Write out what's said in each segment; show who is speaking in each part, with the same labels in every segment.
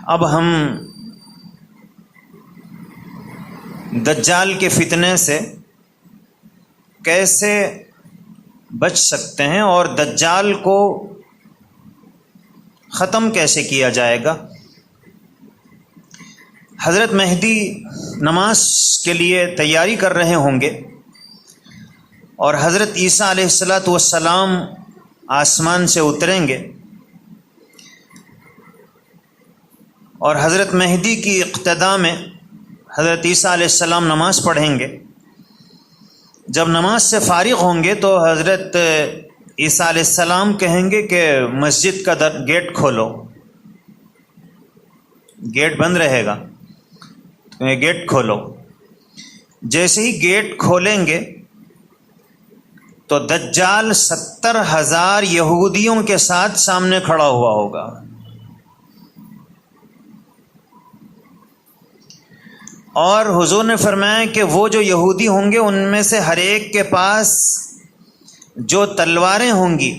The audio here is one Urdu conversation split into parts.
Speaker 1: اب ہم دجال کے فتنے سے کیسے بچ سکتے ہیں اور دجال کو ختم کیسے کیا جائے گا؟ حضرت مہدی نماز کے لیے تیاری کر رہے ہوں گے اور حضرت عیسیٰ علیہ السلام آسمان سے اتریں گے اور حضرت مہدی کی اقتداء میں حضرت عیسیٰ علیہ السلام نماز پڑھیں گے۔ جب نماز سے فارغ ہوں گے تو حضرت عیسیٰ علیہ السلام کہیں گے کہ مسجد کا گیٹ کھولو، گیٹ بند رہے گا، گیٹ کھولو۔ جیسے ہی گیٹ کھولیں گے تو دجال 70,000 یہودیوں کے ساتھ سامنے کھڑا ہوا ہوگا، اور حضور نے فرمایا کہ وہ جو یہودی ہوں گے ان میں سے ہر ایک کے پاس جو تلواریں ہوں گی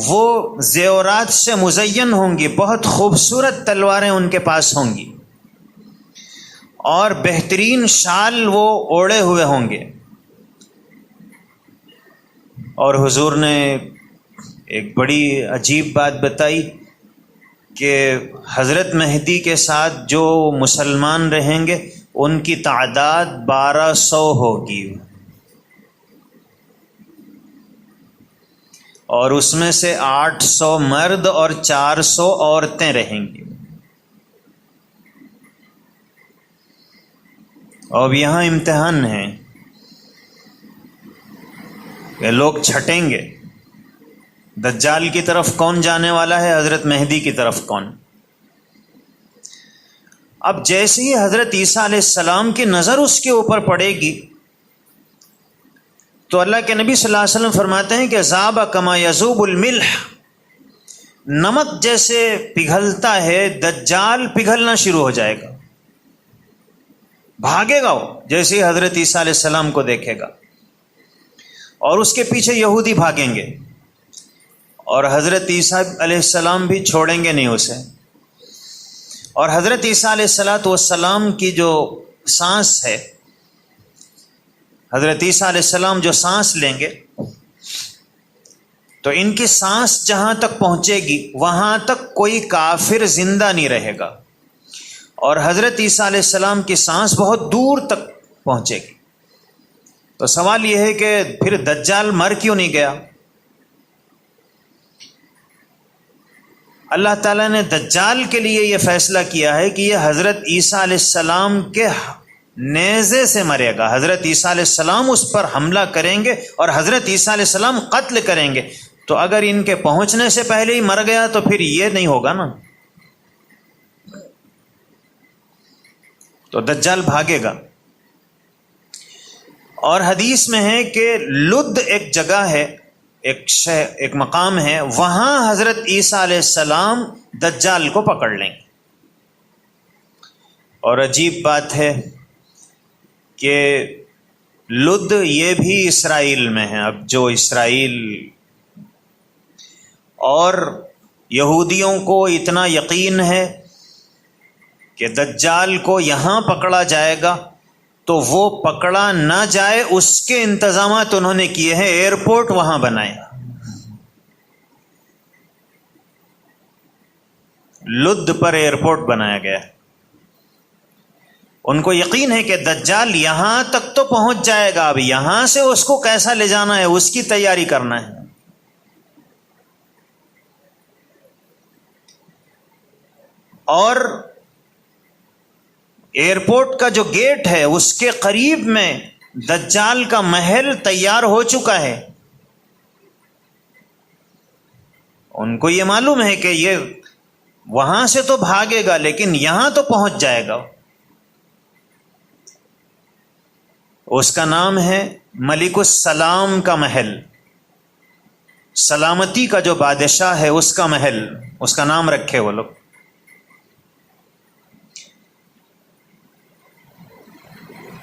Speaker 1: وہ زیورات سے مزین ہوں گی، بہت خوبصورت تلواریں ان کے پاس ہوں گی، اور بہترین شال وہ اوڑے ہوئے ہوں گے۔ اور حضور نے ایک بڑی عجیب بات بتائی کہ حضرت مہدی کے ساتھ جو مسلمان رہیں گے ان کی تعداد 1200 ہوگی، اور اس میں سے 800 مرد اور 400 عورتیں رہیں گی۔ اب یہاں امتحان ہے کہ لوگ چھٹیں گے، دجال کی طرف کون جانے والا ہے، حضرت مہدی کی طرف کون۔ اب جیسے ہی حضرت عیسیٰ علیہ السلام کی نظر اس کے اوپر پڑے گی تو اللہ کے نبی صلی اللہ علیہ وسلم فرماتے ہیں کہ ذاب کما یذوب الملح، نمک جیسے پگھلتا ہے دجال پگھلنا شروع ہو جائے گا، بھاگے گا وہ جیسے ہی حضرت عیسیٰ علیہ السلام کو دیکھے گا، اور اس کے پیچھے یہودی بھاگیں گے، اور حضرت عیسیٰ علیہ السلام بھی چھوڑیں گے نہیں اسے۔ اور حضرت عیسیٰ علیہ السلام کی جو سانس ہے، حضرت عیسیٰ علیہ السلام جو سانس لیں گے تو ان کی سانس جہاں تک پہنچے گی وہاں تک کوئی کافر زندہ نہیں رہے گا، اور حضرت عیسیٰ علیہ السلام کی سانس بہت دور تک پہنچے گی۔ تو سوال یہ ہے کہ پھر دجال مر کیوں نہیں گیا؟ اللہ تعالیٰ نے دجال کے لیے یہ فیصلہ کیا ہے کہ یہ حضرت عیسیٰ علیہ السلام کے نیزے سے مرے گا، حضرت عیسیٰ علیہ السلام اس پر حملہ کریں گے اور حضرت عیسیٰ علیہ السلام قتل کریں گے۔ تو اگر ان کے پہنچنے سے پہلے ہی مر گیا تو پھر یہ نہیں ہوگا نا، تو دجال بھاگے گا۔ اور حدیث میں ہے کہ لد ایک جگہ ہے، ایک مقام ہے، وہاں حضرت عیسیٰ علیہ السلام دجال کو پکڑ لیں گے۔ اور عجیب بات ہے کہ لد یہ بھی اسرائیل میں ہے۔ اب جو اسرائیل اور یہودیوں کو اتنا یقین ہے کہ دجال کو یہاں پکڑا جائے گا تو وہ پکڑا نہ جائے اس کے انتظامات انہوں نے کیے ہیں، ایئرپورٹ وہاں بنائے، لد پر ایئرپورٹ بنایا گیا۔ ان کو یقین ہے کہ دجال یہاں تک تو پہنچ جائے گا، اب یہاں سے اس کو کیسا لے جانا ہے اس کی تیاری کرنا ہے۔ اور ایئرپورٹ کا جو گیٹ ہے اس کے قریب میں دجال کا محل تیار ہو چکا ہے۔ ان کو یہ معلوم ہے کہ یہ وہاں سے تو بھاگے گا لیکن یہاں تو پہنچ جائے گا۔ اس کا نام ہے ملک السلام کا محل، سلامتی کا جو بادشاہ ہے اس کا محل، اس کا نام رکھے وہ لوگ۔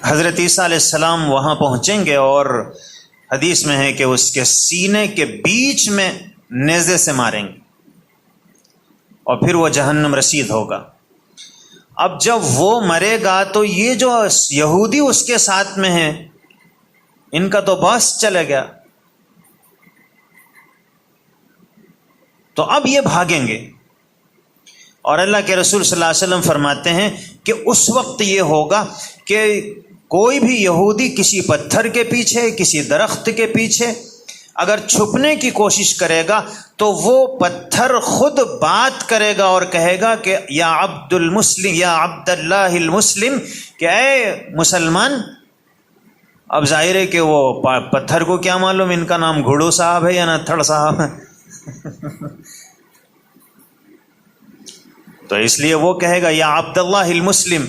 Speaker 1: حضرت عیسیٰ علیہ السلام وہاں پہنچیں گے اور حدیث میں ہے کہ اس کے سینے کے بیچ میں نیزے سے ماریں گے اور پھر وہ جہنم رسید ہوگا۔ اب جب وہ مرے گا تو یہ جو یہودی اس کے ساتھ میں ہیں ان کا تو باس چلے گیا، تو اب یہ بھاگیں گے۔ اور اللہ کے رسول صلی اللہ علیہ وسلم فرماتے ہیں کہ اس وقت یہ ہوگا کہ کوئی بھی یہودی کسی پتھر کے پیچھے، کسی درخت کے پیچھے اگر چھپنے کی کوشش کرے گا تو وہ پتھر خود بات کرے گا اور کہے گا کہ یا عبد المسلم، یا عبد اللہ المسلم، کہ اے مسلمان۔ اب ظاہر ہے کہ وہ پتھر کو کیا معلوم ان کا نام گھڑو صاحب ہے یا نتھڑ صاحب ہے تو اس لیے وہ کہے گا یا عبد اللہ المسلم،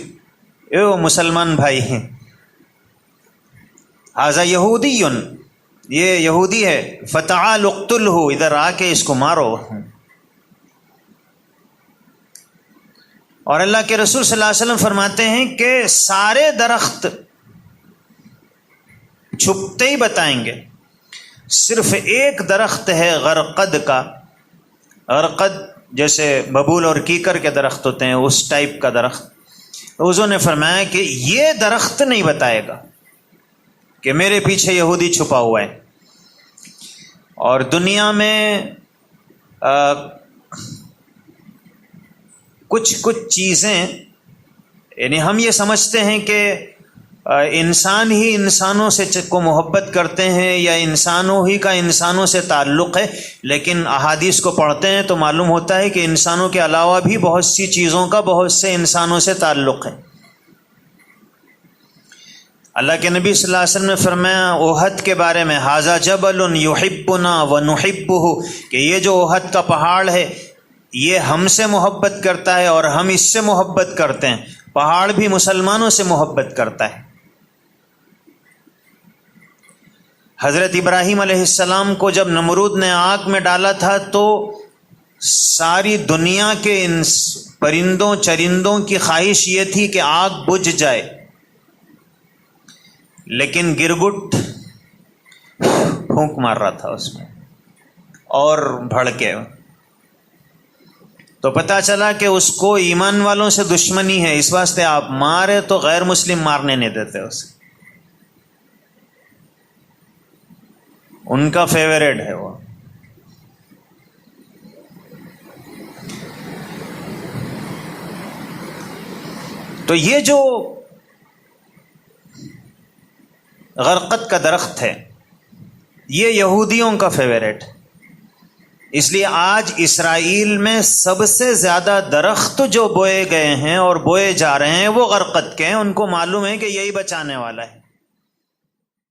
Speaker 1: اے مسلمان بھائی ہیں، ھذا یہودی، یہ یہودی ہے، فتعال اقتلہ، ادھر آ کے اس کو مارو۔ اور اللہ کے رسول صلی اللہ علیہ وسلم فرماتے ہیں کہ سارے درخت چھپتے ہی بتائیں گے، صرف ایک درخت ہے غرقد کا، غرقد جیسے ببول اور کیکر کے درخت ہوتے ہیں اس ٹائپ کا درخت، حضور نے فرمایا کہ یہ درخت نہیں بتائے گا کہ میرے پیچھے یہودی چھپا ہوا ہے۔ اور دنیا میں کچھ چیزیں، یعنی ہم یہ سمجھتے ہیں کہ انسان ہی انسانوں سے کو محبت کرتے ہیں یا انسانوں ہی کا انسانوں سے تعلق ہے، لیکن احادیث کو پڑھتے ہیں تو معلوم ہوتا ہے کہ انسانوں کے علاوہ بھی بہت سی چیزوں کا بہت سے انسانوں سے تعلق ہے۔ اللہ کے نبی صلی اللہ علیہ وسلم نے فرمایا احد کے بارے میں، ھذا جبل یحبنا ونحبہ، کہ یہ جو احد کا پہاڑ ہے یہ ہم سے محبت کرتا ہے اور ہم اس سے محبت کرتے ہیں۔ پہاڑ بھی مسلمانوں سے محبت کرتا ہے۔ حضرت ابراہیم علیہ السلام کو جب نمرود نے آگ میں ڈالا تھا تو ساری دنیا کے ان پرندوں چرندوں کی خواہش یہ تھی کہ آگ بجھ جائے، لیکن گرگٹ پھونک مار رہا تھا اس میں اور بھڑکے، تو پتہ چلا کہ اس کو ایمان والوں سے دشمنی ہے، اس واسطے آپ مارے تو غیر مسلم مارنے نہیں دیتے اسے، ان کا فیوریٹ ہے وہ۔ تو یہ جو غرقد کا درخت ہے یہ یہودیوں کا فیوریٹ ہے، اس لیے آج اسرائیل میں سب سے زیادہ درخت جو بوئے گئے ہیں اور بوئے جا رہے ہیں وہ غرقد کے ہیں، ان کو معلوم ہے کہ یہی بچانے والا ہے۔